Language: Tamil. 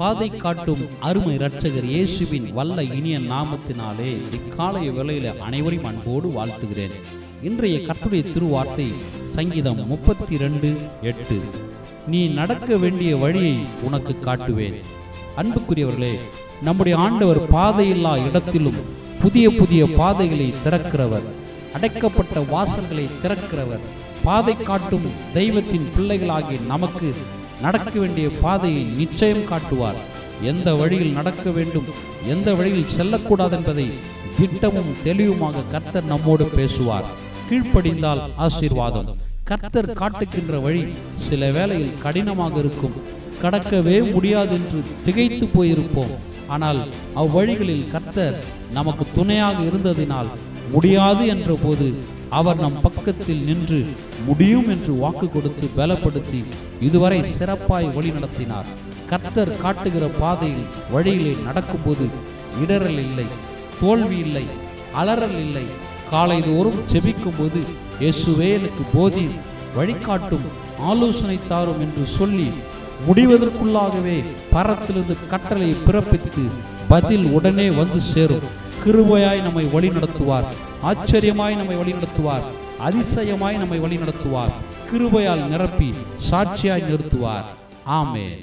பாதை காட்டும் அருமை இரட்சகர் இயேசுவின் வல்ல இனிய நாமத்தினாலே இக்காலை வேளையில அனைவரையும் அன்போடு வாழ்த்துகிறேன். இன்றைய கர்த்தருடைய திருவார்த்தை சங்கீதம் 32:8. நீ நடக்க வேண்டிய வழியை உனக்கு காட்டுவேன். அன்புக்குரியவர்களே, நம்முடைய ஆண்டவர் பாதையில்லா இடத்திலும் புதிய புதிய பாதைகளை திறக்கிறவர், அடைக்கப்பட்ட வாசல்களை திறக்கிறவர். பாதை காட்டும் தெய்வத்தின் பிள்ளைகளாகிய நமக்கு நடக்க வேண்டிய பாதையை நிச்சயம் காட்டுவார். எந்த வழியில் நடக்க வேண்டும், எந்த வழியில் செல்லக்கூடாது என்பதை திட்டமும் தெளிவுமாக கர்த்தர் நம்மோடு பேசுவார். கீழ்ப்படிந்தால் ஆசீர்வாதம். கர்த்தர் காட்டுகின்ற வழி சில வேளையில் கடினமாக இருக்கும், கடக்கவே முடியாது என்று திகைத்து போயிருப்போம். ஆனால் அவ்வழிகளில் கர்த்தர் நமக்கு துணையாக இருந்ததினால் முடியாது என்ற போது அவர் நம் பக்கத்தில் நின்று முடியும் என்று வாக்கு கொடுத்து பலப்படுத்தி இதுவரை சிறப்பாய் வழி நடத்தினார். கர்த்தர் காட்டுகிற பாதையில் வழியிலே நடக்கும்போது இடரல் இல்லை, தோல்வி இல்லை, அலறல் இல்லை. காலைதோறும் ஜெபிக்கும் போது இயேசுவே எனக்கு போதி, வழிகாட்டும், ஆலோசனை தாரும் என்று சொல்லி முடிவதற்குள்ளாகவே பரத்திலிருந்து கட்டளை பிறப்பித்து பதில் உடனே வந்து சேரும். கிருபையாய் நம்மை வழி நடத்துவார், ஆச்சரியமாய் நம்மை வழி நடத்துவார், அதிசயமாய் நம்மை வழி நடத்துவார், கிருபையால் நிரப்பி சாட்சியாய் நிறுத்துவார். ஆமென்.